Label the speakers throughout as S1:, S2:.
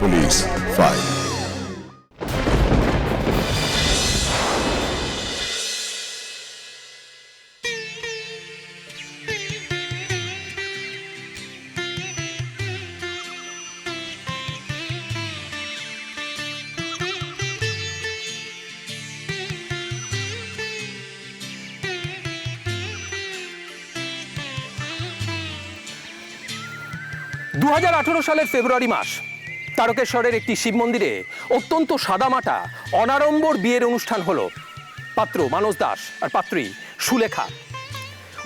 S1: Police file.
S2: 2018 সালের ফেব্রুয়ারি মাস তারকেশ্বরের একটি শিব মন্দিরে অত্যন্ত সাদামাটা অনাড়ম্বর বিয়ের অনুষ্ঠান হলো। পাত্র মানস দাস আর পাত্রী সুলেখা।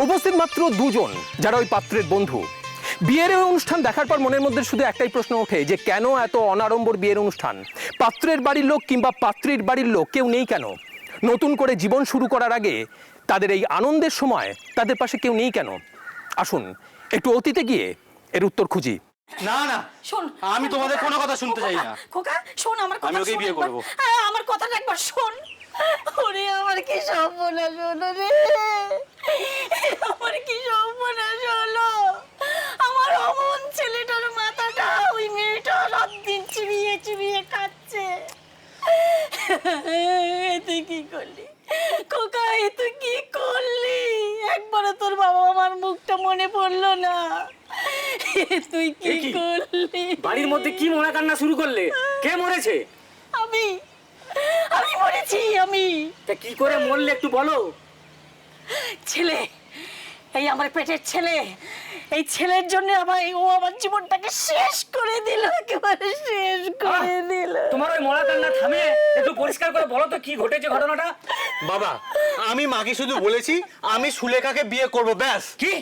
S2: উপস্থিত মাত্র দুজন যারা ওই পাত্রের বন্ধু। বিয়ের এই অনুষ্ঠান দেখার পর মনের মধ্যে শুধু একটাই প্রশ্ন ওঠে যে কেন এত অনাড়ম্বর বিয়ের অনুষ্ঠান? পাত্রের বাড়ির লোক কিংবা পাত্রীর বাড়ির লোক কেউ নেই কেন? নতুন করে জীবন শুরু করার আগে তাদের এই আনন্দের সময় তাদের পাশে কেউ নেই কেন? আসুন একটু অতীতে গিয়ে এর উত্তর খুঁজি।
S3: না না
S4: শোন,
S3: আমি তোমাদের কোনো কথা শুনতে চাই না।
S4: খোকা শোন আমার কথা,
S3: আমি ওকেই বিয়ে করব।
S4: আমার কথাটা একবার শোন। ওরে আমার কি সর্বনাশ হলো রে, আমার কি সর্বনাশ হলো। আমার অমন ছেলেটার মাথাটা ওই মেয়েটা রাত দিন চিবিয়ে চিবিয়ে খাচ্ছে। তুই কি করলি খোকা, তুই কি করলি? একবারও তোর বাবা আমার মুখটা মনে পড়লো না। তুই কি করলি?
S5: বাড়ির মধ্যে কি মরা কান্না শুরু করলে? কে মরেছে?
S4: আমি মরেছি। আমি
S5: তা কি করে মরলে একটু বলো।
S4: ছেলে, এই আমার পেটের ছেলে, এই ছেলের জন্য ও আমার জীবনটাকে শেষ করে দিল, একেবারে শেষ করে দিল।
S5: তোমার ওই মরা কান্না থামে একটু পরিষ্কার করে বলো তো কি ঘটেছে ঘটনাটা।
S3: বাবা আমি মাকে শুধু বলেছি আমি সুলেখাকে বিয়ে করব, ব্যাস।
S5: কি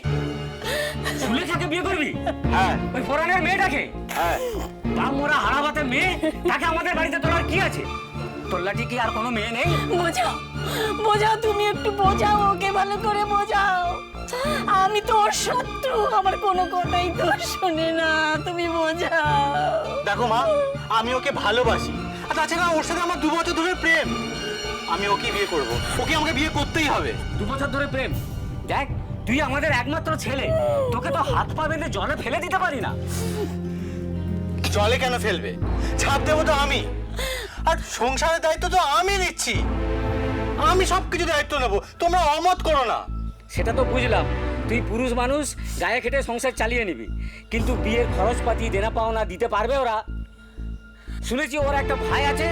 S5: সুলেখাকে বিয়ে করবি?
S3: হ্যাঁ
S5: ওই ফরানের মেয়েটাকে?
S3: হ্যাঁ।
S5: বাপ মোরা হারাবাতে মেয়ে, তাকে আমাদের বাড়িতে তোলার কি আছে? তোল্লাটি কি আর কোনো মেয়ে নেই?
S4: বোঝাও তুমি একটু বোঝাও, ওকে ভালো করে বোঝাও। আমি তো ওর শত্রু, আমার কোনো কথাই তো শোনে না, তুমি বোঝাও।
S3: দেখো মা, আমি ওকে ভালোবাসি, আর তাছাড়া ওর সাথে আমার 2 বছর ধরে প্রেম। আমি ওকে বিয়ে করব, ওকে আমাকে বিয়ে করতেই হবে।
S5: 2 বছর ধরে প্রেম? দেখ তুই আমাদের একমাত্র ছেলে, তোকে তো হাত পা বেঁধে জলে ফেলে দিতে পারি না।
S3: জলে কেন ফেলবে? ছাপ দেবো তো আমি, আর সংসারের দায়িত্ব তো আমি নিচ্ছি। আমি সবকিছু দায়িত্ব নেবো, তোমরা অমত করো না।
S5: সেটা তো বুঝলাম, তুই পুরুষ মানুষ, গায়ে খেটে সংসার চালিয়ে নিবি, কিন্তু বিয়ের খরচপাতি দেনা পাওনা দিতে পারবে ওরা? শুনেছি ওর একটা ভাই আছে,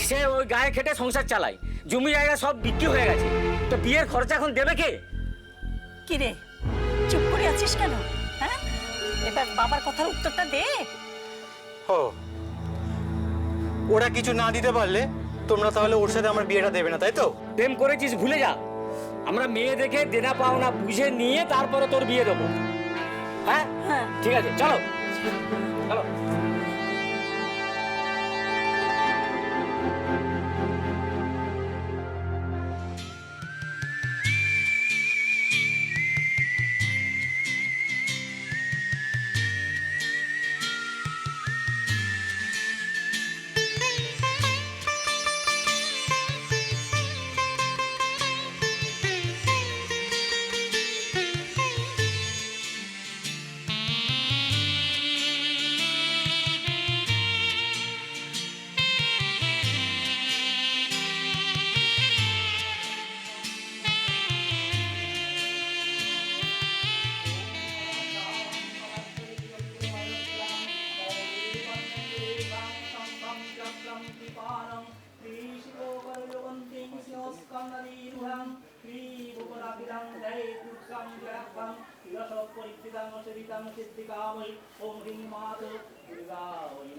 S5: সে ওই গায়ে খেটে সংসার চালায়, জমি জায়গা সব বিক্রি হয়ে গেছে, তো বিয়ের খরচা এখন দেবে কে?
S4: কি রে চুপ করে আছিস কেন? হ্যাঁ, এবার বাবার কথার উত্তরটা দে।
S3: ও, ওরা কিছু না দিতে পারলে তোমরা তাহলে ওর সাথে আমার বিয়েটা দেবে না, তাই তো?
S5: প্রেম করেছিস ভুলে যা, আমরা মেয়ে দেখে দেনা পাওনা বুঝে নিয়ে তারপরে তোর বিয়ে দেবো। হ্যাঁ
S4: হ্যাঁ
S5: ঠিক আছে, চলো চলো।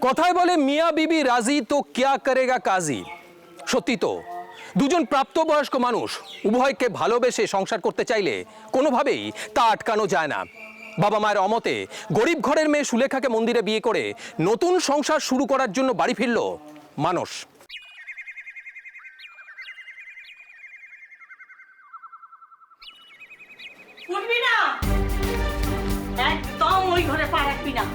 S2: কথায় বলে মিয়া বিবি রাজি তো ক্যা করেগা কাজী। সত্যি তো, দুজন প্রাপ্তবয়স্ক মানুষ উভয়কে ভালোবেসে সংসার করতে চাইলে কোনোভাবেই তা আটকানো যায় না। বাবা মায়ের অমতে গরিব ঘরের মেয়ে সুলেখাকে মন্দিরে বিয়ে করে নতুন সংসার শুরু করার জন্য বাড়ি ফিরল মানস।
S4: উঠবি না, একদম ওই ঘরে পা রাখবি না।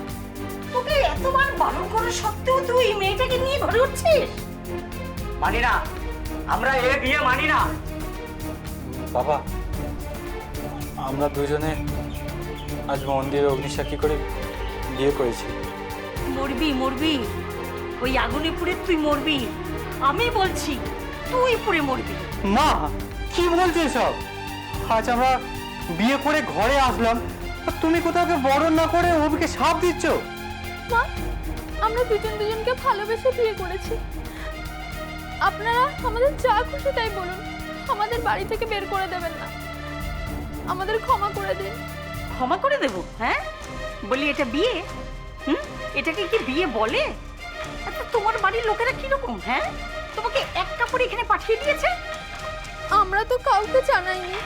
S4: তোকে এতবার বারণ করা সত্ত্বেও তুই মেয়েটাকে নিয়ে ঘরে উঠছিস?
S5: মানি না, আমরা এ বিয়ে মানি না।
S6: বাবা, আমরা দুজনে আজ মন্দিরে অগ্নিসাক্ষী করে বিয়ে করেছি।
S4: মরবি ওই আগুনে পুড়ে তুই মরবি। আমি বলছি তুই পুড়ে মরবি।
S3: মা কি বলছো সব? আজ আমরা বিয়ে করে ঘরে আসলাম, আর তুমি কোথাও বরণ না করে অভিকে সাপ দিচ্ছ?
S1: মা, আমরা দুজন দুজনকে ভালোবেসে বিয়ে করেছি। আপনারা আমাদের যা খুশি তাই বলুন, আমাদের বাড়ি থেকে বের করে দেবেন না। আমাদের ক্ষমা করে দিন।
S4: ক্ষমা করে দেবো? হ্যাঁ, বলি এটা বিয়ে? এটাকে কি বিয়ে বলে? আচ্ছা, তোমার বাড়ির লোকেরা কিরকম? হ্যাঁ, তোমাকে এক কাপড় এখানে পাঠিয়ে দিয়েছে?
S1: আমরা তো কাউকে জানাইনি।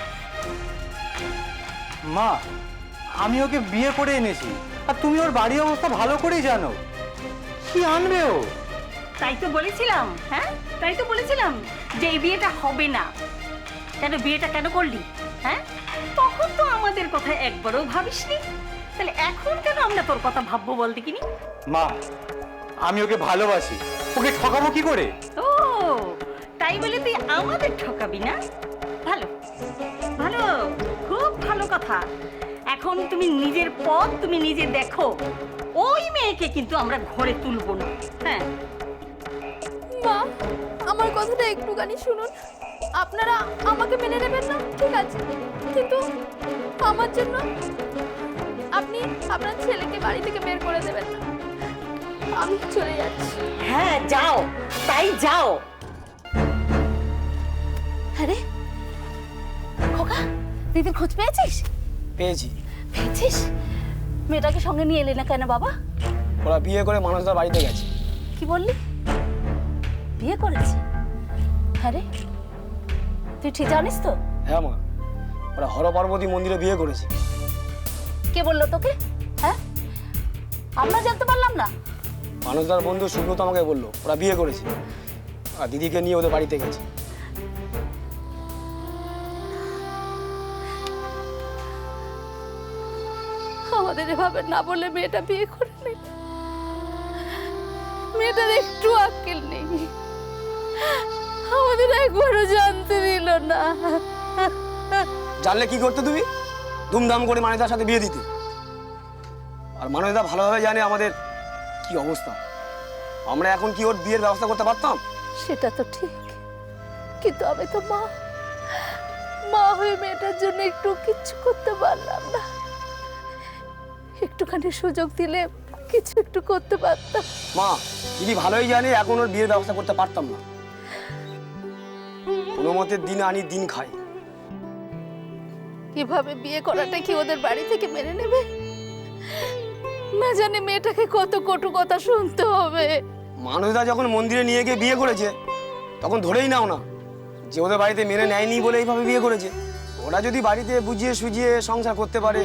S3: মা, আমি ওকে বিয়ে করে এনেছি, আর তুমি ওর বাড়ির অবস্থা ভালো করেই জানো। কি আনবে ও?
S4: তাই তো বলেছিলাম, হ্যাঁ তাই তো বলেছিলাম যে এই বিয়েটা হবে না। কেন বিয়েটা কেন করলি? হ্যাঁ, তখন তো আমাদের কথা একবারও ভাবিসনি, তাহলে এখন কেন আমরা তোর কথা ভাববো বল দেখিনি?
S3: মা, আমি ওকে ভালোবাসি, ওকে ঠকাবো কি করে?
S4: ও তাই বলে তুই আমাদের ঠকাবি না? ভালো ভালো, খুব ভালো কথা। এখন তুমি নিজের পথ তুমি নিজে দেখো। ওই মেয়েকে কিন্তু আমরা ঘরে তুলবো না। হ্যাঁ,
S1: মা, আমার কথাটা একটুখানি শুনুন। আপনারা আমাকে মেনে নেবেন না, ঠিক আছে, কিন্তু আমার জন্য আপনি আপনার ছেলেকে বাড়ি থেকে বের করে দেবেন না। আমি চলে যাচ্ছি।
S4: হ্যাঁ যাও, তাই যাও।
S7: আরে খোকা, দিদির খোঁজ পেয়েছিস?
S8: পেয়েছি।
S7: পেয়েছিস? মেয়েটাকে সঙ্গে নিয়ে এলি না কেন বাবা?
S8: ওরা বিয়ে করে মানুষদার বাড়িতে গেছে।
S7: কি বললি? বিয়ে করেছে? আরে তুই ঠিক জানিস তো?
S8: হ্যাঁ মা, ওরা হর পার্বতী মন্দিরে বিয়ে করেছে।
S7: কে বললো তোকে? হ্যাঁ, আমরা জানতে পারলাম না।
S8: মানুষদার বন্ধু সুব্রত আমাকে বললো ওরা বিয়ে করেছে, আর দিদিকে নিয়ে ওদের বাড়িতে গেছে।
S1: আমাদের এভাবে না বলে মেয়েটা বিয়ে করে নেই। মেয়েটার একটু আক্কেল নেই, আমাদের একবারও জানতে দিল না।
S8: জানলে কি করতে তুমি? ধুমধাম করে মানুষদার সাথে বিয়ে দিতে। আর মানুষদা ভালোভাবে জানে আমাদের কি অবস্থা। আমরা এখন কি ওর বিয়ের ব্যবস্থা করতে পারতাম?
S1: সেটা তো ঠিক, কিন্তু আমি তো মা, মা হয়ে মেয়েটার জন্য একটু কিচ্ছু করতে পারলাম না। একটুখানি সুযোগ দিলে কিছু একটু করতে পারতাম।
S8: মা, দিদি ভালোই জানে এখন ওর বিয়ের ব্যবস্থা করতে পারতাম না। কোনো মতে দিন আনি দিন খাই।
S1: এভাবে বিয়ে করাটা কি ওদের বাড়ি থেকে মেনে নেবে? না জানি মেয়েটাকে কত কটু কথা শুনতে হবে।
S8: মানুষদা যখন মন্দিরে নিয়ে গিয়ে বিয়ে করেছে, তখন ধরেই নাও না যে ওদের বাড়িতে মেনে নেয়নি বলে এইভাবে বিয়ে করেছে। ওরা যদি বাড়িতে বুঝিয়ে সুঝিয়ে সংসার করতে পারে,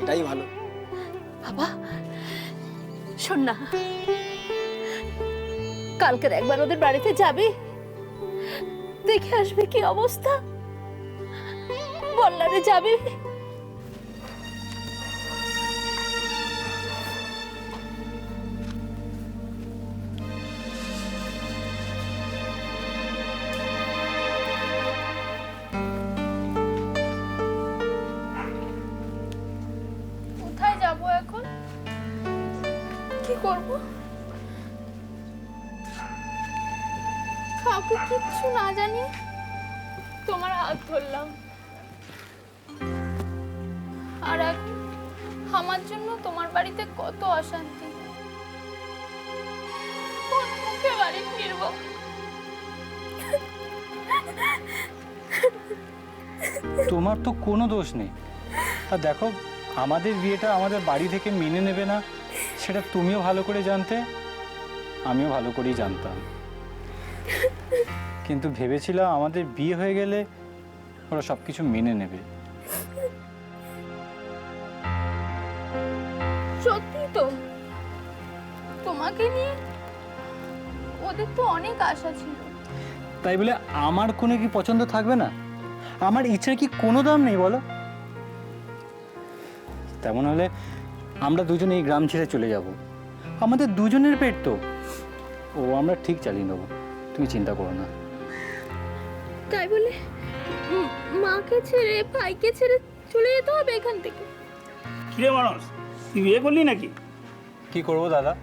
S8: এটাই ভালো।
S1: বাবা শোন না, কালকের একবার ওদের বাড়িতে যাবি, দেখে আসবি কি অবস্থা। বল্লারে যাবি? কোথায় যাব এখন? কি করব? কাউকে কিচ্ছু না জানিয়ে তোমার হাত ধরলাম, আর এখন আমার জন্য তোমার বাড়িতে কত অশান্তি। কোন মুখে বাড়ি ফিরবো?
S6: তোমার তো কোনো দোষ নেই। আর দেখো, আমাদের বিয়েটা আমাদের বাড়ি থেকে মেনে নেবে না, সেটা তুমিও ভালো করে জানতে, আমিও ভালো করেই জানতাম। কিন্তু ভেবেছিলাম আমাদের বিয়ে হয়ে গেলে ওরা সব কিছু মেনে নেবে।
S1: সত্যি তো, তোমাকে নিয়ে ওদের তো অনেক আশা ছিল।
S6: তাই বলে আমার কোনো কি পছন্দ থাকবে না? আমার ইচ্ছার কি কোনো দাম নেই বলো? তেমন হলে আমরা দুজন এই গ্রাম ছেড়ে চলে যাব। আমাদের দুজনের পেট তো, ও আমরা ঠিক চালিয়ে নেবো, তুমি চিন্তা করো না।
S1: তাই বলে মাকে ছেড়ে ভাইকে ছেড়ে চলে যেতে হবে এখান থেকে?
S9: কিরে মানুষ, তুই বিয়ে করলি নাকি?
S6: কি করবো দাদা,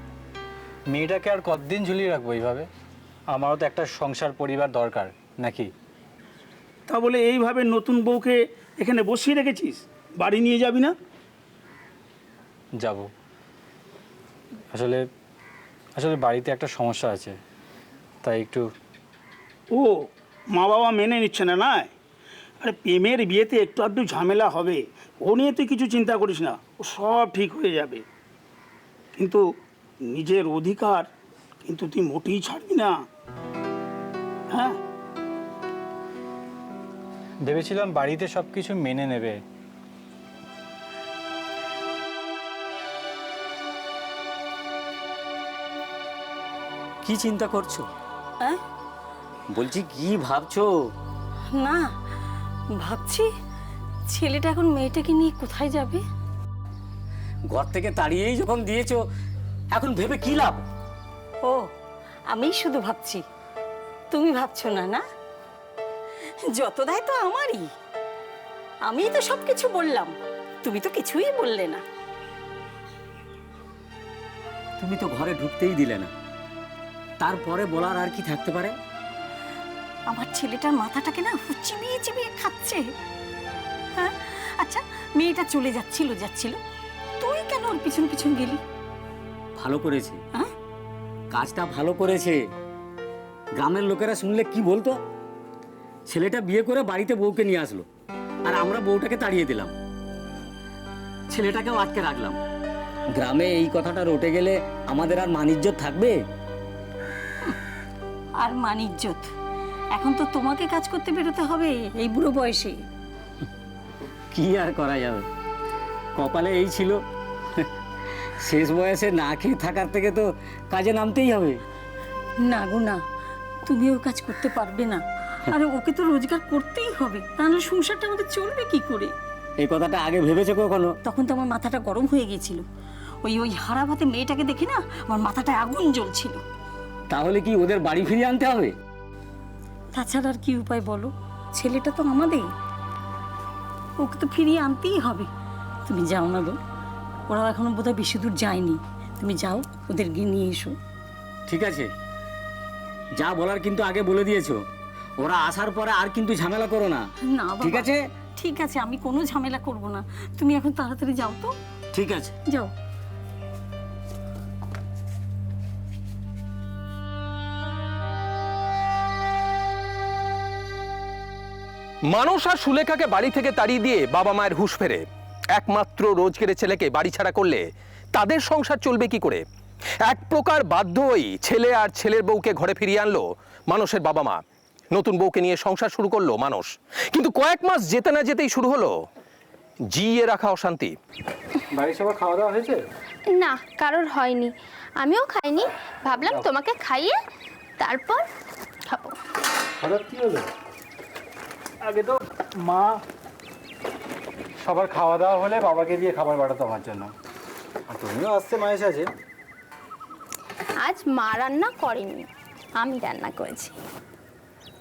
S6: মেয়েটাকে আর কতদিন ঝুলিয়ে রাখবো এইভাবে? আমারও তো একটা সংসার পরিবার দরকার নাকি?
S9: তা বলে এইভাবে নতুন বউকে এখানে বসিয়ে রেখেছিস, বাড়ি নিয়ে যাবি না?
S6: যাব। আসলে আসলে বাড়িতে একটা সমস্যা আছে, তাই একটু।
S9: ও, মা বাবা মেনে নিচ্ছে না, না? আরে প্রেমের বিয়েতে একটু আধটু ঝামেলা হবে, ও নিয়ে তুই কিছু চিন্তা করিস না, ও সব ঠিক হয়ে যাবে। কিন্তু নিজের অধিকার কিন্তু তুই মোটেই ছাড়বি না, হ্যাঁ?
S6: ভেবেছিলাম বাড়িতে সব কিছু মেনে নেবে।
S5: কি চিন্তা করছো?
S4: হ্যাঁ?
S5: বলছি কি ভাবছো?
S4: না, ভাবছি ছেলেটা এখন মেয়েটাকে নিয়ে কোথায় যাবে।
S5: ঘর থেকে তাড়িয়েই যখন দিয়েছো, এখন ভেবে কি লাভ?
S4: ও, আমি শুধু ভাবছি, তুমি ভাবছো না? না, যত দায় তো আমারই। আমি তো সব কিছু বললাম, তুমি তো কিছুই বললে না।
S5: তুমি তো ঘরে ঢুকতেই দিলে না, তারপরে বলার আর কি থাকতে পারে?
S4: আমার ছেলেটার মাথাটাকে না চিবিয়ে চিবিয়ে খাচ্ছে। হ্যাঁ, আচ্ছা, মেয়েটা চলে যাচ্ছিল, তুই কেন ওর পিছন পিছন গেলি?
S5: ভালো করেছে,
S4: হ্যাঁ?
S5: কাজটা ভালো করেছে। গ্রামের লোকেরা শুনলে কি বলতো? ছেলেটা বিয়ে করে বাড়িতে বউকে নিয়ে আসলো, আর আমরা বউটাকে তাড়িয়ে দিলাম, ছেলেটাকেও আটকে রাখলাম। গ্রামে এই কথাটা রটে গেলে আমাদের আর মান-ইজ্জত থাকবে?
S4: আর মান-ইজ্জত? এখন তো তোমাকে কাজ করতে বেরোতে হবে এই বুড়ো বয়সে।
S5: কি আর করা যাবে, কপালে এই ছিল। শেষ বয়সে না খেয়ে থাকার থেকে তো কাজে নামতেই হবে।
S4: না গো না, তুমিও কাজ করতে পারবে না, আর ওকে তো রোজগার করতেই হবে, তাহলে সংসারটা আমাদের চলবে কি করে?
S5: এই কথাটা আগে ভেবেছো কখনো?
S4: তখন তো আমার মাথাটা গরম হয়ে গিয়েছিল, ওই হারাভাতে মেয়েটাকে দেখে না আমার মাথাটা আগুন জ্বলছিল।
S5: তাহলে কি ওদের বাড়ি ফিরিয়ে আনতে হবে?
S4: তাছাড়া আর কি উপায় বলো? ছেলেটা তো আমাদের, ওকে তো ফিরিয়ে আনতেই হবে। তুমি যাও না গো, ওরা এখনো বোধহয় বেশি দূর যায়নি, তুমি যাও ওদের গিয়ে নিয়ে এসো।
S5: ঠিক আছে, যা বলার কিন্তু আগে বলে দিয়েছো। ওরা আসার পরে আর কিন্তু ঝামেলা করো না,
S4: না বাবা,
S5: ঠিক আছে?
S4: ঠিক আছে, আমি কোনো ঝামেলা করব না, তুমি এখন তাড়াতাড়ি যাও তো,
S5: ঠিক আছে।
S4: যাও।
S2: মানস আর সুলেখাকে বাড়ি থেকে তাড়িয়ে দিয়ে বাবা মায়ের হুঁশ ফেরে। একমাত্র রোজগেরে ছেলেকে বাড়ি ছাড়া করলে তাদের সংসার চলবে কি করে? এক প্রকার বাধ্য হয়েই ছেলে আর ছেলের বউকে ঘরে ফিরিয়ে আনলো মানসের বাবা মা। নতুন বউকে নিয়ে সংসার শুরু করলো মানস, কিন্তু কয়েক মাস যেতে না যেতেই শুরু হলো জিয়ে রাখা অশান্তি।
S6: বাড়ির সবার খাওয়া দাওয়া হয়েছে?
S1: না, কারোর হয়নি, আমিও খাইনি, ভাবলাম তোমাকে খাইয়ে তারপর খাবো।
S6: হঠাৎ কি হলো? আগে তো মা সবার খাওয়া দাওয়া হলে বাবাকে দিয়ে খাবার বাড়াতো আমার জন্য, আর তুমিও আসতে মায়ের সাথে।
S1: আজ মা রান্না করেনি, আমি রান্না করেছি।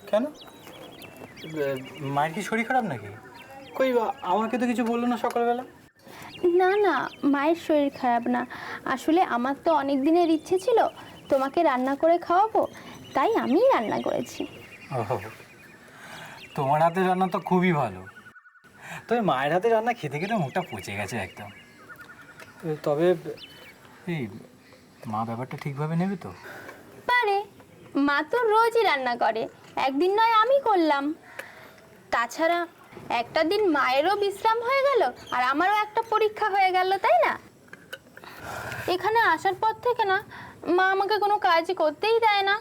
S6: কেন? মায়ের কি শরীর খারাপ নাকি? কই আমাকে তো কিছু বললো না সকালবেলা।
S1: না না, মায়ের শরীর খারাপ না, আসলে আমার তো অনেক দিনের ইচ্ছে ছিল তোমাকে রান্না করে খাওয়াবো, তাই আমিই রান্না করেছি।
S6: তোমার হাতের রান্না তো খুবই ভালো, তবে মায়ের হাতের রান্না খেতে খেতে মুখটা পচে গেছে একদম। তবে এই মা ব্যাপারটা ঠিকভাবে নেবে তো?
S1: পারে, মা তো রোজই রান্না করে, একদিন নয় আমি করলাম। তাছাড়া একটা দিন মায়েরও বিশ্রাম হয়ে গেল আর আমারও একটা পরীক্ষা হয়ে গেল, তাই না? এখানে আসার পর থেকে না মা আমাকে কোনো কাজই করতেই দেয় না,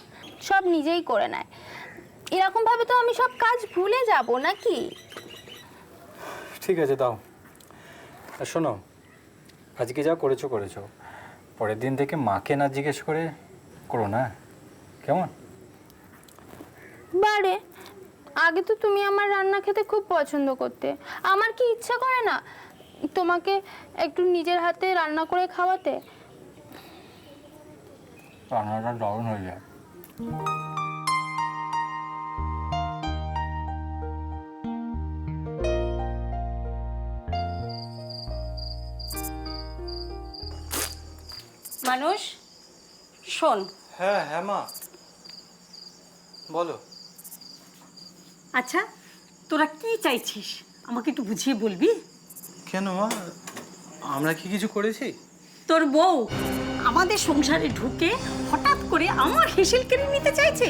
S1: সব নিজেই করে নেয়। এরকম ভাবে তো আমি সব কাজ ভুলে যাব নাকি?
S6: ঠিক আছে দাও। আর শোনো, আজকে যা করেছো করেছো, পরের দিন থেকে মাকে না জিজ্ঞেস করে করো না, কেমন?
S1: বারে, আগে তো তুমি আমার রান্না খেতে খুব পছন্দ করতে, আমার কি ইচ্ছা করে না তোমাকে একটু নিজের হাতে রান্না করে খাওয়াতে?
S6: রান্নাটা দারুণ হয়ে যায়।
S4: মানুষ শোন,
S6: হ্যাঁ হ্যাঁ মা বলো।
S4: আচ্ছা তোরা কি চাইছিস আমাকে একটু বুঝিয়ে বলবি?
S6: কেন মা, আমরা কি কিছু করেছি?
S4: তোর বউ আমাদের সংসারে ঢুকে হঠাৎ করে আমার হেসেল কেড়ে নিতে চাইছে,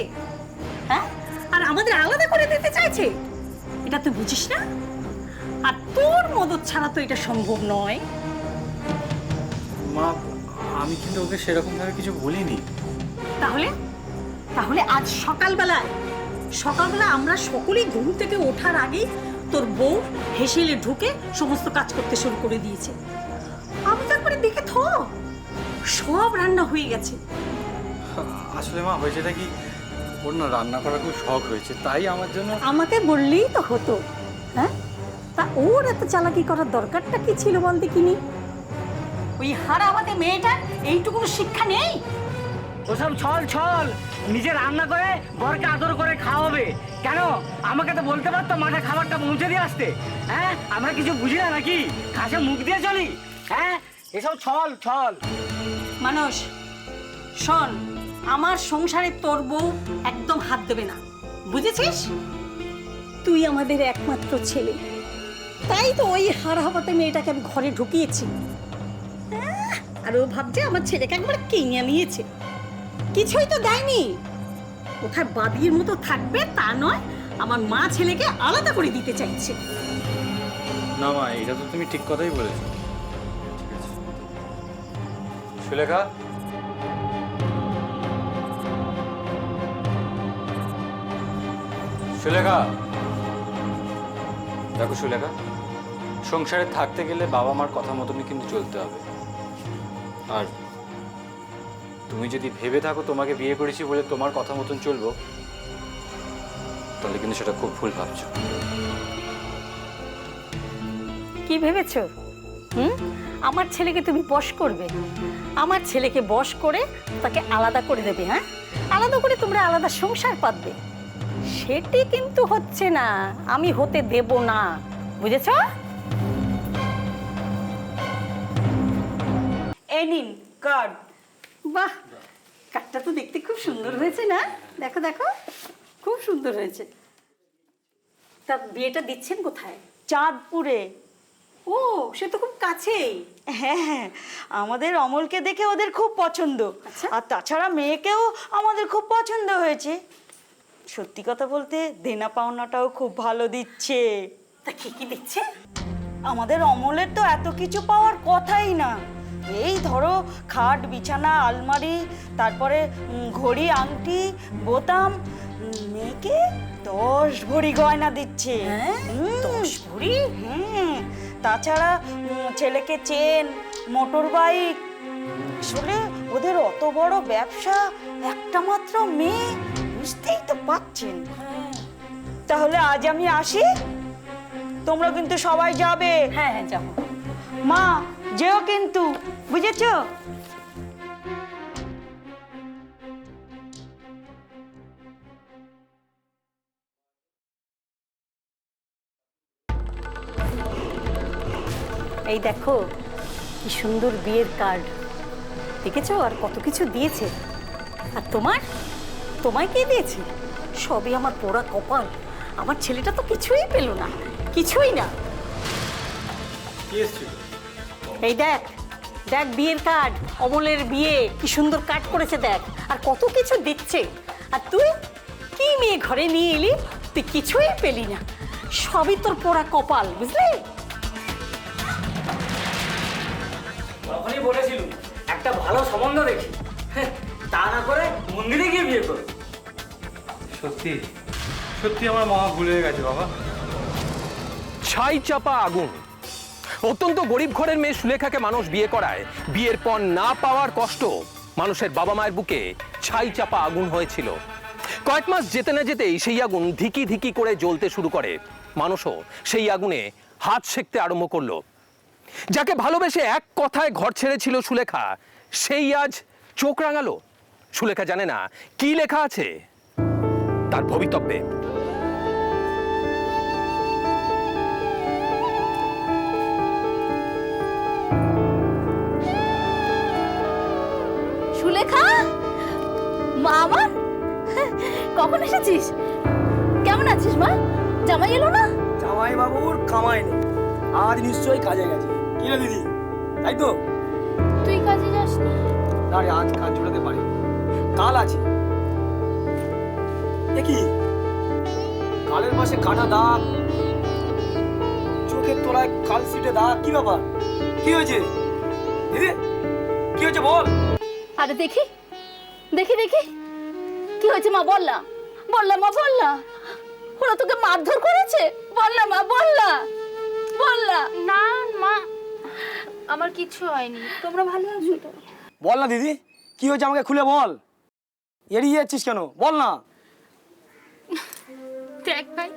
S4: হ্যাঁ, আর আমাদের আলাদা করে দিতে চাইছে। এটা তুই বুঝিস না? আর তোর মদত ছাড়া তো এটা সম্ভব নয়।
S6: মা আমি কিন্তু ওকে সেরকম ভাবে কিছু বলিনি।
S4: তাহলে তাহলে আজ সকালবেলা আমরা সকলেই ঘুম থেকে ওঠার আগেই তোর বউ হেসেলে ঢুকে সমস্ত কাজ করতে শুরু করে দিয়েছে। আমি তারপরে দেখে সব রান্না হয়ে গেছে।
S6: আসলে মা হয়েছেটা কি, ওর না রান্না করার খুব শখ হয়েছে, তাই আমার জন্য।
S4: আমাকে বললেই তো হতো, হ্যাঁ? তা ওর এত চালাকি করার দরকারটা কি ছিল বল দেখিনি? ওই হারাবাতে মেয়েটার এইটুকু শিক্ষা নেই?
S5: ওসব ছল ছল, নিজে রান্না করে বরকে আদর করে খাওয়াবে। কেন আমাকে তো বলতে পারতো মাঠে খাবারটা পৌঁছে দিয়ে আসতে? হ্যাঁ, আমরা কিছু বুঝি না নাকি? ঘাসে মুখ দিয়ে চলি? হ্যাঁ, এসব ছল ছল।
S4: মানুষ শোন, আমার সংসারে তোর বউ একদম হাত দেবে না, বুঝেছিস? তুই আমাদের একমাত্র ছেলে, তাই তো ওই হারাহাবাতে মেয়েটাকে আমি ঘরে ঢুকিয়েছি। আর ও ভাবছে আমার ছেলেকে একবার কিনে নিয়েছে, কিছুই তো দেয়নি। কোথায় বাদির মতো থাকবে তা নয়, আমার মা ছেলেকে আলাদা করে দিতে চাইছে।
S6: না মা, এটা তো তুমি ঠিক কথাই বলেছো। সুলেখা, সুলেখা, দেখো সুলেখা, সংসারে থাকতে গেলে বাবা মার কথা মতনই কিন্তু চলতে হবে। আর তুমি যদি ভেবে থাকো তোমাকে বিয়ে করেছি বলে তোমার কথা মতন চলবো, তাহলে কিন্তু সেটা খুব ভুল ভাবছো।
S4: কি ভেবেছো? আমার ছেলেকে তুমি বশ করবে? আমার ছেলেকে বশ করে তাকে আলাদা করে দেবে, হ্যাঁ? আলাদা করে তোমরা আলাদা সংসার পাতবে? সেটি কিন্তু হচ্ছে না, আমি হতে দেব না, বুঝেছো? এই নিন কার্ড। বাহ, কার্ডটা তো দেখতে খুব সুন্দর হয়েছে না? দেখো দেখো, খুব সুন্দর হয়েছে। তা বিয়েটা দিচ্ছেন কোথায়?
S10: চাঁদপুরে।
S4: ও, সে তো খুব কাছেই।
S10: হ্যাঁ হ্যাঁ, আমাদের অমলকে দেখে ওদের খুব পছন্দ।
S4: আচ্ছা।
S10: আর তাছাড়া মেয়েকেও আমাদের খুব পছন্দ হয়েছে। সত্যি কথা বলতে দেনা পাওনাটাও খুব ভালো দিচ্ছে।
S4: তা কি কি দিচ্ছে?
S10: আমাদের অমলের তো এত কিছু পাওয়ার কথাই না। এই ধরো খাট, বিছানা, আলমারি, তারপরে ঘড়ি, আংটি, বোতাম। মেয়েকে 10 ভরি গয়না দিচ্ছে।
S4: হ্যাঁ, 10 ভরি?
S10: হ্যাঁ, তাছাড়া ছেলেকে চেন, মোটর বাইক। আসলে ওদের অত বড় ব্যবসা, একটা মাত্র মেয়ে, বুঝতেই তো পাচ্ছেন। তাহলে আজ আমি আসি, তোমরা কিন্তু সবাই যাবে।
S4: হ্যাঁ হ্যাঁ, যাবো।
S10: মা যেও কিন্তু, বুঝেছো?
S4: এই দেখো কি সুন্দর বিয়ের কার্ড, দেখেছো? আর কত কিছু দিয়েছে। আর তোমায় কে দিয়েছে? সবই আমার পোড়া কপাল। আমার ছেলেটা তো কিছুই পেল না, কিছুই না। এই দেখ দেখ বিয়ের কার্ড, অমলের বিয়ে, কি সুন্দর কার্ড করেছে দেখ। আর কত কিছু দিচ্ছে। আর তুই কি মেয়ে ঘরে নিয়ে এলি? তুই কিছুই পেলি না, সবই তোর পোড়া কপাল, বুঝলি?
S5: তখনই বলেছিলুম একটা ভালো সম্বন্ধ দেখি, তা না করে মন্দিরে গিয়ে বিয়ে করো।
S6: সত্যি সত্যি আমার মহা ভুল হয়ে গেছে বাবা।
S2: ছাই চাপা আগুন। অত্যন্ত গরিব ঘরের মেয়ে সুলেখাকে মানুষ বিয়ে করায়, বিয়ের পর না পাওয়ার কষ্ট মানুষের বাবা মায়ের বুকে ছাই চাপা আগুন হয়েছিল। কয়েক মাস যেতে না যেতেই সেই আগুন ধিকি ধিকি করে জ্বলতে শুরু করে। মানুষও সেই আগুনে হাত সেঁকতে আরম্ভ করলো। যাকে ভালোবেসে এক কথায় ঘর ছেড়েছিল সুলেখা, সেই আজ চোখ রাঙালো। সুলেখা জানে না কি লেখা আছে তার ভবিতব্যে।
S1: সুলেখা,
S7: মা আমার, কখন এসেছিস? কেমন আছিস মা? জামাই এলো না?
S8: জামাই বাবুর কামাই নেই, আজ নিশ্চয়ই কাজে গেছে। কি রে দিদি, তাই তো?
S1: তুই কাজে যাসনি?
S8: না রে, আজ কাজ জোটাতে পারি, কাল আছে। দেখি কালের পাশে কাটা দাগ, চোখের তোলায় কাল সিটে দাগ, কি ব্যাপার? কি হয়েছে দিদি, কি হয়েছে বল?
S7: আরে দেখি দেখি দেখি, কি হয়েছে মা? বল না, বল না মা, বল না। ওরা তোকে মারধর করেছে? বল না মা, বল না, বল না।
S1: না মা, আমার কিছু হয়নি। তোমরা ভালো আছো তো?
S8: বল না দিদি, কি হয়েছে আমাকে খুলে বল। এড়িয়ে যাচ্ছিস কেন, বল না।
S1: দেখ ভাই,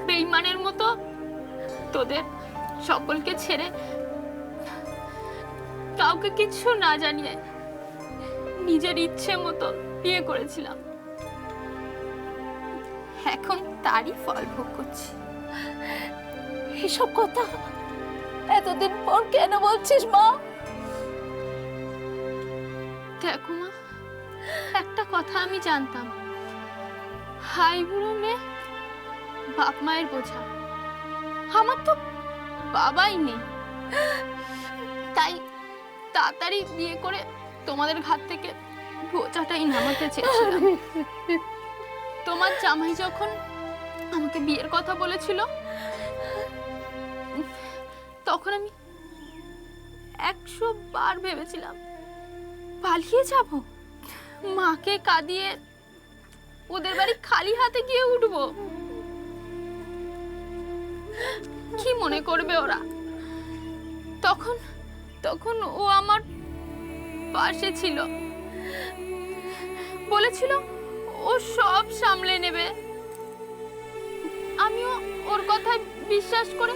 S1: বেঈমানের মতো তোদের সকলকে ছেড়ে, কাউকে কিছু না জানিয়ে নিজের ইচ্ছে মতো বিয়ে করেছিলাম। এখন তারই ফল ভোগ করছি।
S7: এসব কথা এতদিন পর কেন বলছিস মা?
S1: দেখো মা, একটা কথা আমি জানতাম, হাই বুড়ো মেয়ে বাপ মায়ের বোঝা। আমার তো বাবাই নেই, তাই তাড়াতাড়ি বিয়ে করে তোমাদের ঘাট থেকে বোঝাটাই নামাতে চেয়েছিলাম। তোমার জামাই যখন আমাকে বিয়ের কথা বলেছিল, তখন আমি 100 বার ভেবেছিলাম পালিয়ে যাব, মাকে কাঁদিয়ে ওদের বাড়ি খালি হাতে গিয়ে উঠবো। কি মনে করবে ওরা? তখন তখন ও আমার পাশে ছিল, বলেছিল ও সব সামলে নেবে। আমিও ওর কথা বিশ্বাস করে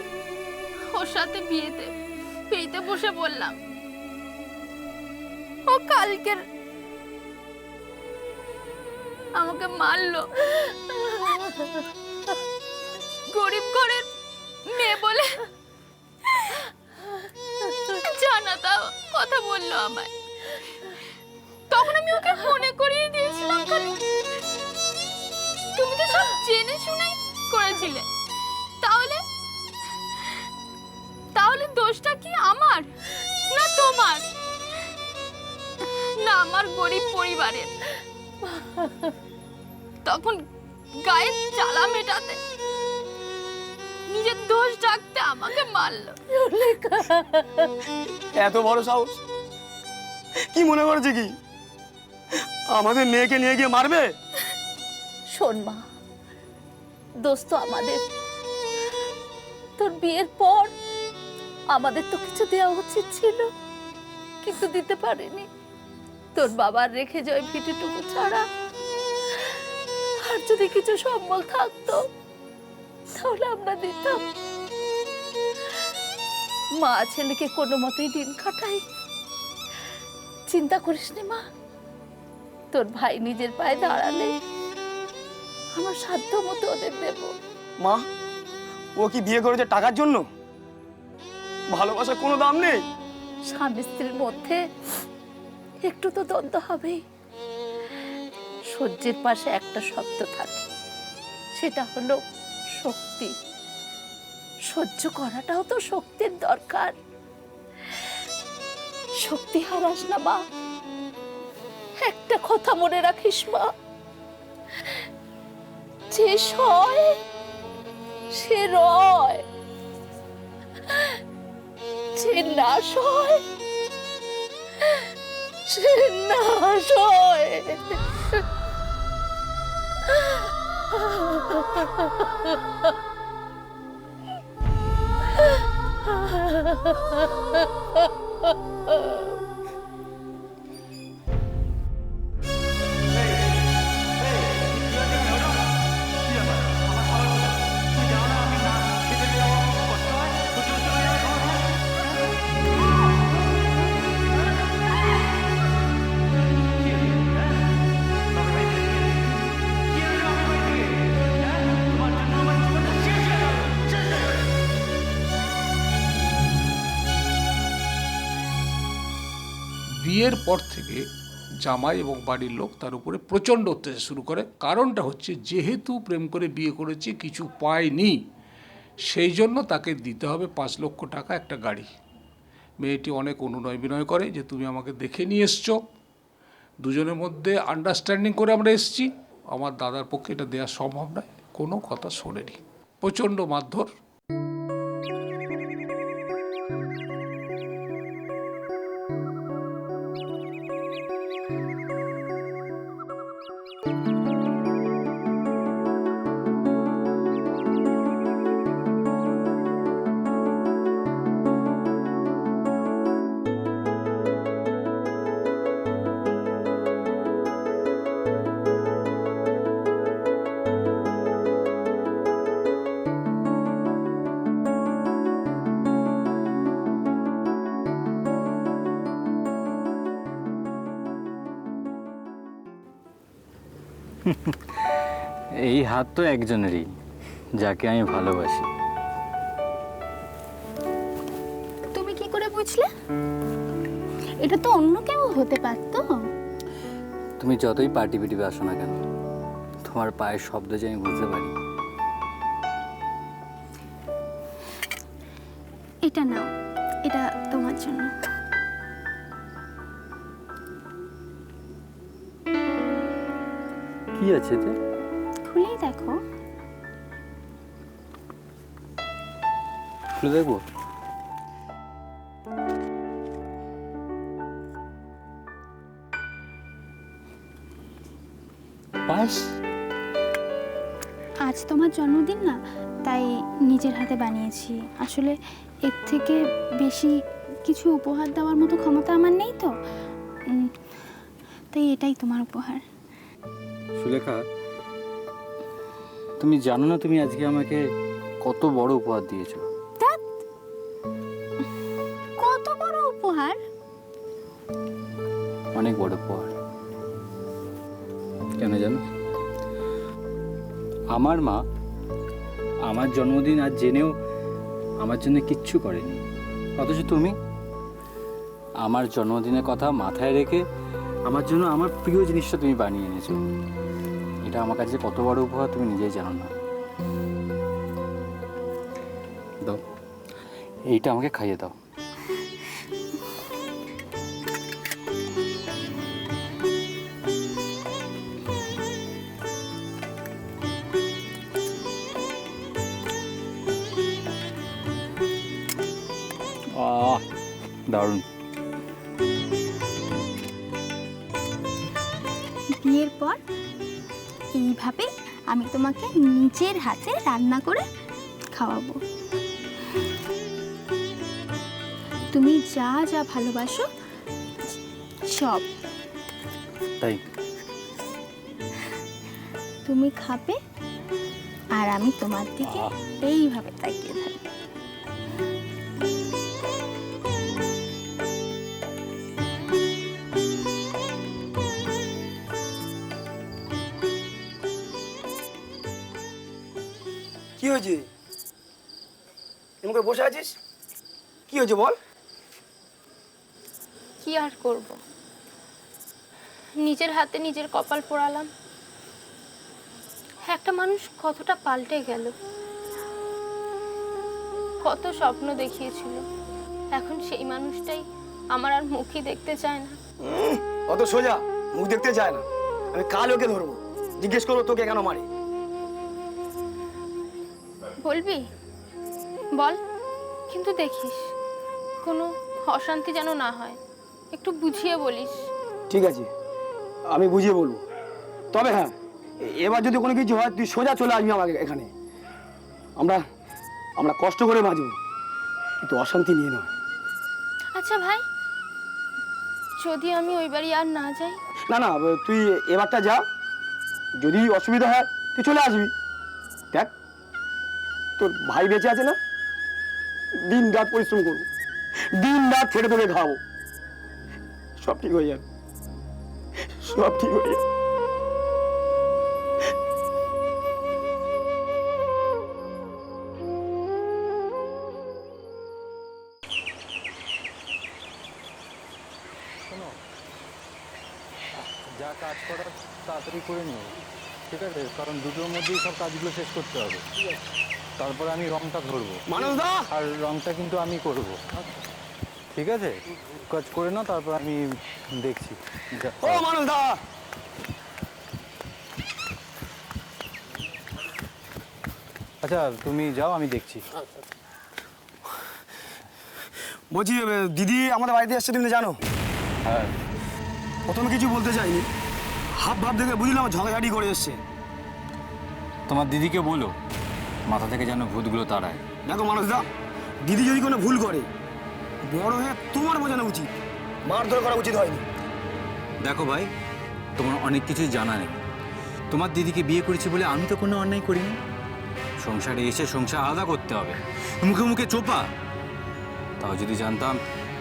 S1: ওর সাথে বিয়েতে বসে বললাম। ও কালকের আমাকে মারলো, গরিব ঘরের মেয়ে বলে জানাতা কথা বললো আমায়। তখন আমি ওকে মনে করিয়ে দিয়েছিলাম, খালি তুমি তো সব জেনে শুনেই করেছিলে, তাহলে তাহলে দোষটা কি আমার না তোমার না আমার গরিব পরিবারের? তখন গায়ে জ্বালা মেটাতে, নিজের দোষ ডাকতে আমাকে মারলো।
S8: এত বড় সাহস, কি মনে করছে কি আমাদের মেয়েকে নিয়ে গিয়ে মারবে?
S7: শোন মা, দোষ তো আমাদের। তোর বিয়ের পর আমাদের তো কিছু দেওয়া উচিত ছিল, কিন্তু দিতে পারিনি। তোর বাবার রেখে যাওয়া ভিটেটুকু ছাড়া আর যদি কিছু সম্বল থাকতো তাহলে আমরা দিতাম। মা ছেলেকে কোনো মতেই দিন কাটাই। চিন্তা করিস নি মা, তোর ভাই নিজের পায়ে দাঁড়ালে আমার সাধ্য মতো ওদের দেব।
S8: মা, ও কি বিয়ে করেছে টাকার জন্য? ভালোবাসার কোনো দাম নেই?
S7: স্বামী স্ত্রীর মধ্যে একটু তো দ্বন্দ্ব হবেই। সহ্যের পাশে একটা শব্দ থাকে, সেটা হলো শক্তি। সহ্য করাটাও তো শক্তির দরকার। শক্তি হারাস না মা, একটা কথা মনে রাখিস মা, যে সয় সে রয়, যে না সয় সে না সয়।
S11: বিয়ের পর থেকে জামাই এবং বাড়ির লোক তার উপরে প্রচণ্ড অত্যাচার শুরু করে। কারণটা হচ্ছে যেহেতু প্রেম করে বিয়ে করেছে, কিছু পায়নি, সেই জন্য তাকে দিতে হবে 5 লক্ষ টাকা, একটা গাড়ি। মেয়েটি অনেক অনুনয় বিনয় করে যে তুমি আমাকে দেখে নিয়ে এসছো, দুজনের মধ্যে আন্ডারস্ট্যান্ডিং করে আমরা এসেছি, আমার দাদার পক্ষে এটা দেওয়া সম্ভব নয়, কোনো কথা শোনেনি, প্রচণ্ড মারধর।
S6: এই হাত তো একজনেরই, যাকে আমি ভালোবাসি।
S1: তুমি কি করে বুঝলে? এটা তো অন্য কেউ হতে পারতো।
S6: তুমি যতই পার্টি পিটিতে আসো না কেন, তোমার পায়ের শব্দ যে আমি বুঝতে পারি।
S1: এটা নাও, এটা তোমার জন্য।
S6: কি আছে এতে?
S1: খুলেই দেখো।
S6: খুলে দেখবো? পায়েস?
S1: আজ তোমার জন্মদিন না, তাই নিজের হাতে বানিয়েছি। আসলে এর থেকে বেশি কিছু উপহার দেওয়ার মতো ক্ষমতা আমার নেই তো, তাই এটাই তোমার উপহার।
S6: সুলেখা, তুমি জানো না তুমি আজকে আমাকে কত বড় উপহার দিয়েছো?
S1: কত বড় উপহার?
S6: অনেক বড় উপহার। কেন জানো? আমার মা আমার জন্মদিন আজ জেনেও আমার জন্য কিচ্ছু করেনি, অথচ তুমি আমার জন্মদিনের কথা মাথায় রেখে আমার জন্য আমার প্রিয় জিনিসটা তুমি বানিয়ে এনেছো। এটা আমার কাছে কত বড় উপহার তুমি নিজেই জানো না। দাও, এইটা আমাকে খাইয়ে দাও। দারুণ।
S1: বিয়ের পর এইভাবে আমি তোমাকে নিজের হাতে রান্না করে খাওয়াবো। তুমি যা যা ভালোবাসো সব।
S6: তাই?
S1: তুমি খাবে আর আমি তোমার দিকে এইভাবে তাকিয়ে থাকবো।
S8: কি হয়েছে? এমন করে বসে আছিস, কি হয়েছে বল?
S1: কি আর করব, নিজের হাতে নিজের কপাল পোড়ালাম। একটা মানুষ কতটা পাল্টে গেল, কত স্বপ্ন দেখিয়েছিল, এখন সেই মানুষটাই আমার আর মুখই দেখতে চায় না।
S8: অত সোজা মুখ দেখতে চায় না। আমি কাল ওকে ধরবো, জিজ্ঞেস করবো তোকে কেন মারে।
S1: বলবি? বল, কিন্তু দেখিস কোনো অশান্তি যেন না হয়, একটু বুঝিয়ে বলিস।
S8: ঠিক আছে, আমি বুঝিয়ে বলবো। তবে হ্যাঁ, এবার যদি কোনো কিছু হয় তুই সোজা চলে আসবি আমাকে এখানে। আমরা আমরা কষ্ট করে বাঁচবো, কিন্তু অশান্তি নিয়ে নয়।
S1: আচ্ছা ভাই, যদি আমি ওই বাড়ি আর না যাই?
S8: না না, তুই এবারটা যা, যদি অসুবিধা হয় তুই চলে আসবি। দেখ, তোর ভাই বেঁচে আছে না, দিন রাত পরিশ্রম করবো, দিন রাত খেটে তোকে খাওয়াবো, সব ঠিক হয়ে যাবে, সব ঠিক হয়ে যাবে।
S6: কাজ করার তাড়াতাড়ি করে নিও, ঠিক আছে? কারণ দুটোর মধ্যেই সব কাজগুলো শেষ করতে হবে। তারপরে আমি রংটা ধরবো,
S8: মানুষদা
S6: আর রংটা কিন্তু আমি করব, ঠিক আছে? কাজ করে নাও, তারপর আমি দেখছি।
S8: ও মানুষদা,
S6: আচ্ছা তুমি যাও, আমি দেখছি।
S8: বলছি দিদি আমাদের বাড়িতে এসছে, তুমি তো জানো।
S6: হ্যাঁ,
S8: প্রথমে কিছু বলতে চাইনি, হাব ভাব দেখে বুঝলাম ঝগড়াঝাটি করে এসছে।
S6: তোমার দিদিকে বলো মাথা থেকে যেন ভূতগুলো তাড়ায়।
S8: দেখো মানুষদা, দিদি যদি কোনো ভুল করে বড় হয়ে তোমার বোঝানো উচিত, মারধর করা উচিত হয়নি।
S6: দেখো ভাই, তোমার অনেক কিছুই জানা নেই। তোমার দিদিকে বিয়ে করেছি বলে আমি তো কোনো অন্যায় করিনি। সংসারে এসে সংসার আলাদা করতে হবে, মুখে মুখে চোপা। তাও যদি জানতাম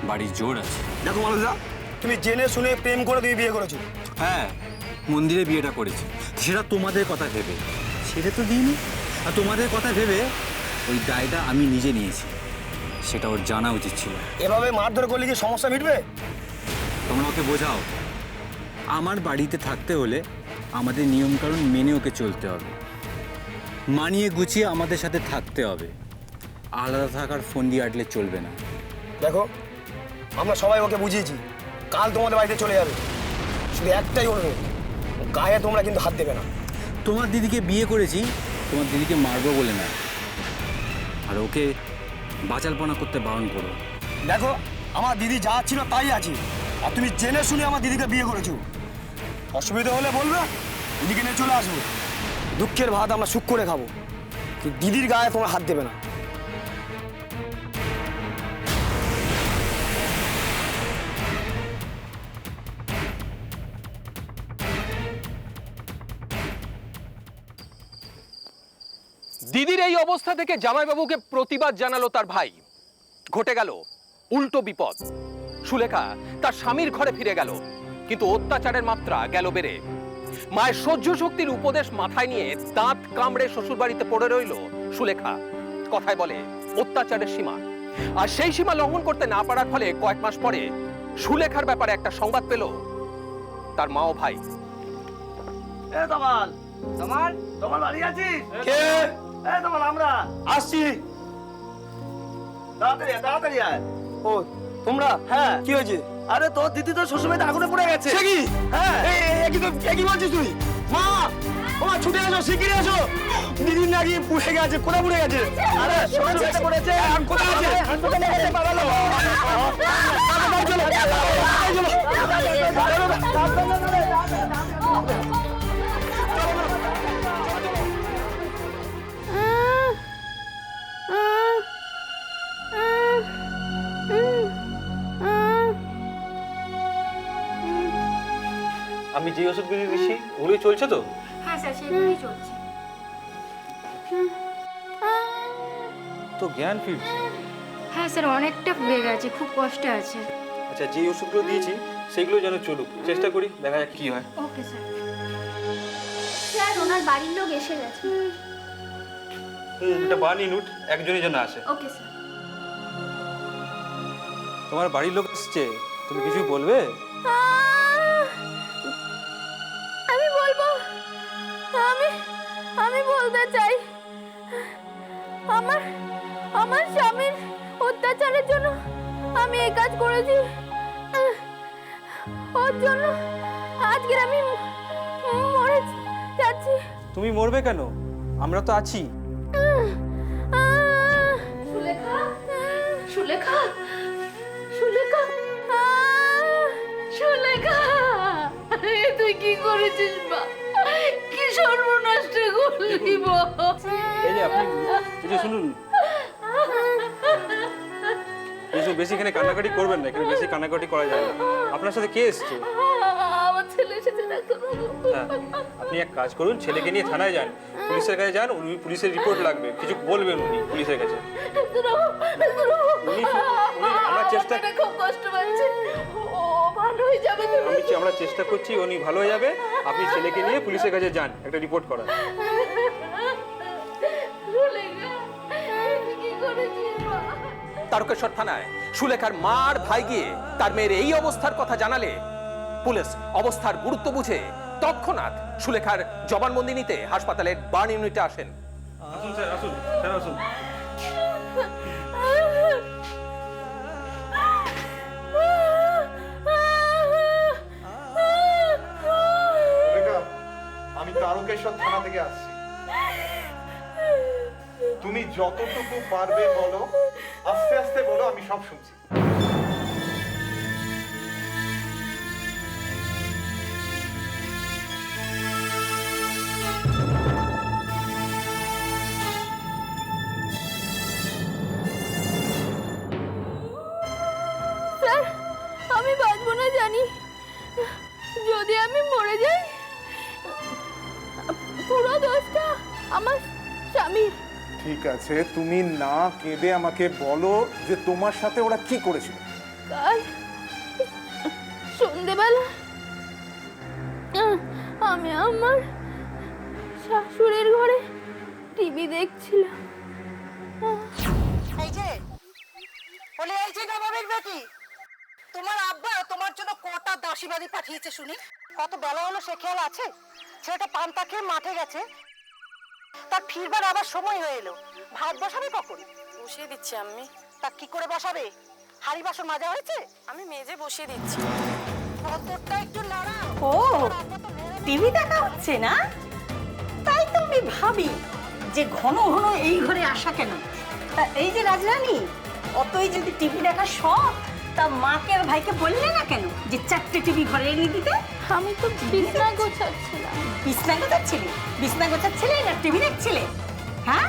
S6: বাড়ির জোর আছে।
S8: দেখো মানুষদা, তুমি জেনে শুনে প্রেম করে তুমি বিয়ে করেছো।
S6: হ্যাঁ, মন্দিরে বিয়েটা করেছি, সেটা তোমাদের কথা ভেবে। সেটা তো দিইনি, আর তোমাদের কথা ভেবে ওই দায়টা আমি নিজে নিয়েছি। সেটা ওর জানা উচিত ছিল।
S8: এভাবে মারধর করলে কি সমস্যা মিটবে?
S6: তোমরা ওকে বোঝাও, আমার বাড়িতে থাকতে হলে আমাদের নিয়মকানুন মেনে ওকে চলতে হবে, মানিয়ে গুছিয়ে আমাদের সাথে থাকতে হবে। আলাদা থাকার ফোন দিয়ে আটলে চলবে না।
S8: দেখো, আমরা সবাই ওকে বুঝিয়েছি, কাল তোমাদের বাড়িতে চলে যাবে। শুধু একটাই অনুরোধ, গায়ে তোমরা কিন্তু হাত দেবে না।
S6: তোমার দিদিকে বিয়ে করেছি, তোমার দিদিকে মারবো বলে না, আর ওকে বাচালপনা করতে বারণ করো।
S8: দেখো, আমার দিদি যা ছিল তাই আছে, আর তুমি জেনে শুনে আমার দিদিকে বিয়ে করেছো। অসুবিধা হলে বলবে, দিদিকে নিয়ে চলে আসবো। দুঃখের ভাত আমরা সুখ করে খাবো, কিন্তু দিদির গায়ে তোমরা হাত দেবে না।
S2: দিদির এই অবস্থা থেকে জামাইবাবুকে প্রতিবাদ জানালো তার ভাই। ঘটে গেল উল্টো বিপদ। সুলেখা তার স্বামীর ঘরে ফিরে গেল, কিন্তু অত্যাচারের মাত্রা গেল বেড়ে। মায়ের সহ্য শক্তির উপদেশ মাথায় নিয়ে দাঁত কামড়ে শ্বশুর বাড়িতে পড়ে রইল সুলেখা। কথায় বলে অত্যাচারের সীমা, আর সেই সীমা লঙ্ঘন করতে না পারার ফলে কয়েক মাস পরে সুলেখার ব্যাপারে একটা সংবাদ পেল তার মা ও ভাই।
S8: কে? আমরা আসছি, তাড়াতাড়ি আয়। ও তোমরা? হ্যাঁ, কি হয়েছে? আরে তোর দিদি তো শ্বশুরবাড়িতে আগুনে পড়ে গেছে। সে কি? হ্যাঁ। কি বলছিস তুই? মা, ও মা, ছুটে এসো, শিগগিরই এসো। দিদির নাকি পুড়ে গেছে। কোথায় পুড়ে গেছে? আরে শ্বশুরবাড়িতে পড়েছে। আর কোথায় আছে? হাসপাতালে গেছে, পালালো।
S3: আমি যে ওষুধগুলি দিচ্ছি ওগুলি চলছে তো?
S1: হ্যাঁ স্যার, সেগুলোই চলছে।
S3: তো জ্ঞান ফিরছে।
S1: হ্যাঁ স্যার, অনেকটা হয়ে গেছে, খুব কষ্ট আছে।
S3: আচ্ছা, যে ওষুধগুলো দিয়েছি সেগুলো যেন চলুক, চেষ্টা করি, দেখা যাক কি হয়।
S1: Okay sir. স্যার, ওনার বাড়ির লোক এসে গেছে।
S3: এটা বানি নোট, একজনের জন্য আসে।
S1: Okay sir.
S3: তোমার বাড়ির লোক এসছে, তুমি কিছু বলবে?
S1: আমি বলবো, আমি বলতে চাই, আমার স্বামীর অত্যাচারের জন্য আমি এই কাজ করেছি। ওর জন্য আজকে আমি মরে যাচ্ছি।
S3: তুমি মরবে কেন? আমরা তো আছি।
S1: সুলেখা, সুলেখা, সুলেখা, সুলেখা, তুই কি করেছিস মা? কি সর্বনাশটা করলি বল?
S3: এই যে আপনি, এই যে শুনুন, বেশি এখানে কান্নাকাটি করবেন না, এখানে বেশি কান্নাকাটি করা যায় না। আপনার সাথে কে এসছে?
S1: আমার ছেলে এসেছে ডাক্তারবাবু।
S3: হ্যাঁ, আপনি এক কাজ করুন, ছেলেকে নিয়ে থানায় যান, পুলিশের কাছে যান। উনি পুলিশের রিপোর্ট লাগবে, কিছু বলবেন উনি পুলিশের কাছে। আমরা চেষ্টা,
S1: খুব কষ্ট পাচ্ছে, ও ভালো হয়ে যাবে।
S3: আমরা চেষ্টা করছি উনি ভালো হয়ে যাবে। আপনি ছেলেকে নিয়ে পুলিশের কাছে যান, একটা রিপোর্ট করান।
S2: তারকেশ্বর থানায় সুলেখার মা আর ভাই গিয়ে তার মেয়ের এই অবস্থার কথা জানালে পুলিশ অবস্থার গুরুত্ব বুঝে তৎক্ষণাৎ সুলেখার জবানবন্দি নিতে হাসপাতালের বার্ন ইউনিটে আসেন।
S12: আমি তারকেশ্বর থানা থেকে আসছি। তুমি যতটুকু পারবে বলো, আস্তে আস্তে বলো, আমি সব শুনছি।
S1: স্যার আমি বাঁচবো না জানি, যদি আমি মরে যাই পুরো দোষটা আমার স্বামীর।
S12: ঠিক আছে, তুমি না কেঁদে আমাকে বলো যে তোমার সাথে ওরা কি করেছিল।
S1: কাল সন্ধেবেলা আমি আমার শাশুড়ির ঘরে টিভি দেখছিলাম।
S10: এই যে বলে, এই যে নবাবের বেটি, তোমার আব্বা তোমার জন্য কটা দাসীবাদী পাঠিয়েছে শুনি। কত বেলা হলো সে খেয়াল আছে? ছেলেটা পান্তা খেয়ে মাঠে গেছে, তার ফিরবার আবার সময় হয়ে এলো। ভাত বসাবে কখন?
S4: বসিয়ে দিচ্ছি আম্মি।
S10: তা কি করে বসাবে? হাড়ি বাসন মাজা হয়েছে?
S4: আমি মেজে বসিয়ে দিচ্ছি।
S10: কতটা একটু নাড়া।
S4: ও টিভি দেখা হচ্ছে না? তাই তো আমি ভাবি যে ঘন ঘন এই ঘরে আসা কেন। তা এই যে রাজরানী, অতই যদি টিভি দেখা শখ, তা মাকে আর ভাইকে বললে না কেন যে 4টে টিভি ঘরে এনে দিতে?
S1: আমি তো বিছনা গোছাচ্ছিলাম।
S4: বিছনা গোছাচ্ছিলে? বিছনা গোছাচ্ছিলে না টিভি দেখছিলে? হ্যাঁ,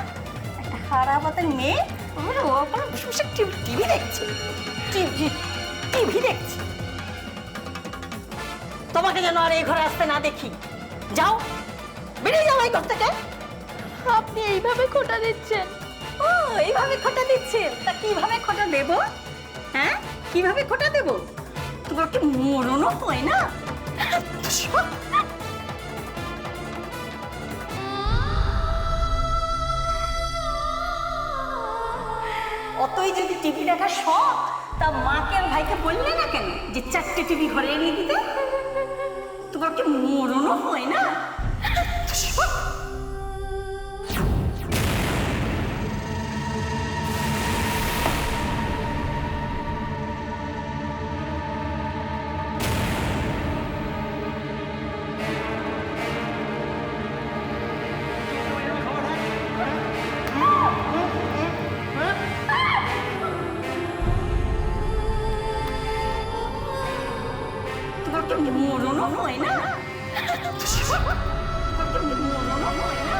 S4: একটা হারাবাতের মেয়ে ওর ওপরে বসে বসে টিভি দেখছে। টিভি দেখছে। তোমাকে যেন আর এই ঘরে আসতে না দেখি। যাও, বেরিয়ে যাও এই ঘর থেকে।
S1: আপনি এইভাবে খোটা দিচ্ছেন?
S4: ও এইভাবে খোটা দিচ্ছেন? তা কিভাবে খোটা দেব? হ্যাঁ, কিভাবে খোটা দেব? তোমার কি মরণও হয় না? অতই যদি টিভি দেখা শখ, তা মাকে আর ভাইকে বললে না কেন যে 4টে টিভি ঘরে এনে দিতে? তোমার কি মরণও হয় না? তোমার কি মরণও হয় না? তোমার কি মরণও হয় না?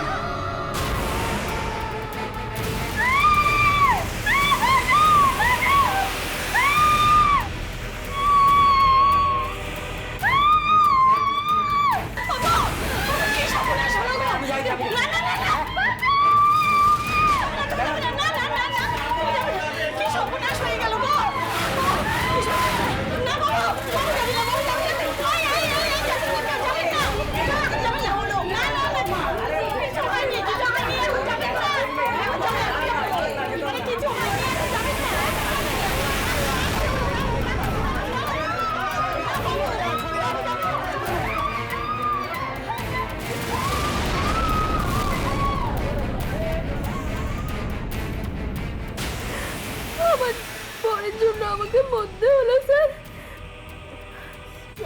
S1: আমার পরের জন্য আমাকে মরতে হলো স্যার।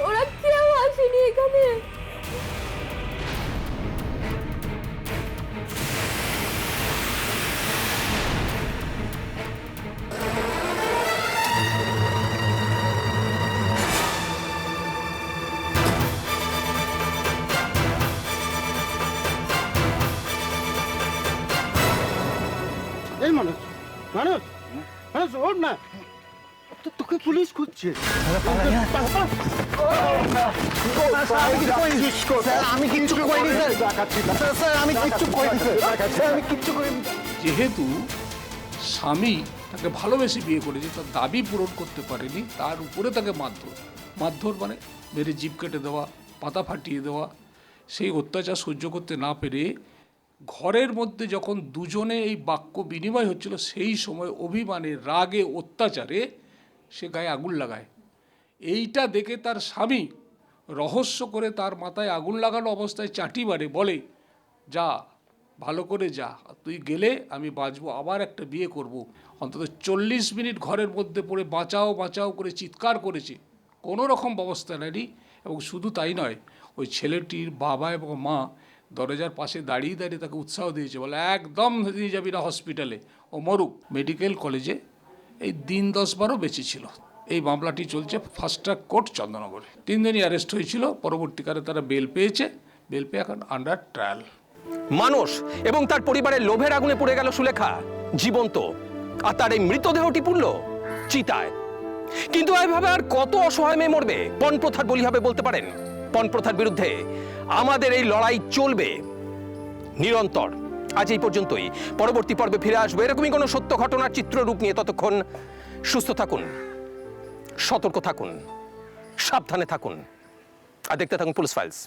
S1: ওরা কেউ আসেনি এখানে।
S8: এই মানুষ মানুষ মানুষ ওর না, তোকে পুলিশ খুঁজছে। আমি কিচ্ছু করিনি স্যার, আমি কিচ্ছু করিনি।
S11: যেহেতু স্বামী তাকে ভালোবেসে বিয়ে করেছে, তার দাবি পূরণ করতে পারেনি, তার উপরে তাকে মারধর মানে মেরে জিভ কেটে দেওয়া, পাতা ফাটিয়ে দেওয়া, সেই অত্যাচার সহ্য করতে না পেরে ঘরের মধ্যে যখন দুজনে এই বাক্য বিনিময় হচ্ছিল, সেই সময় অভিমানে, রাগে, অত্যাচারে সে গায়ে আগুন লাগায়। এইটা দেখে তার স্বামী রহস্য করে তার মাথায় আগুন লাগানো অবস্থায় চাটি মারে, বলে যা ভালো করে যা, তুই গেলে আমি বাঁচবো, আবার একটা বিয়ে করব। অন্তত 40 মিনিট ঘরের মধ্যে পড়ে বাঁচাও বাঁচাও করে চিৎকার করেছে, কোনো রকম ব্যবস্থা নেয়নি। এবং শুধু তাই নয়, ওই ছেলেটির বাবা এবং মা দরজার পাশে দাঁড়িয়ে দাঁড়িয়ে তাকে উৎসাহ দিয়েছে, বলে একদম নিয়ে যাবি না হসপিটালে, ও মরুক। মেডিকেল কলেজে এই দিন 10-12 বেঁচে ছিল। এই মামলাটি চলছে ফার্স্ট ট্র্যাক কোর্ট চন্দননগরে। 3 দিনই অ্যারেস্ট হয়েছিল, পরবর্তীকালে তারা বেল পেয়েছে, বেল পেয়ে এখন আন্ডার ট্রায়াল।
S2: মানুষ এবং তার পরিবারের লোভের আগুনে পড়ে গেল সুলেখা জীবন্ত, আর তার এই মৃতদেহটি পুড়ল চিতায়। কিন্তু এইভাবে আর কত অসহায় মেয়ে মরবে? পণপ্রথার বলি হবে বলতে পারেন। পণপ্রথার বিরুদ্ধে আমাদের এই লড়াই চলবে নিরন্তর। আজ এই পর্যন্তই। পরবর্তী পর্বে ফিরে আসবো এরকমই কোনো সত্য ঘটনার চিত্ররূপ নিয়ে। ততক্ষণ সুস্থ থাকুন, সতর্ক থাকুন, সাবধানে থাকুন, আর দেখতে থাকুন পুলিশ ফাইলস।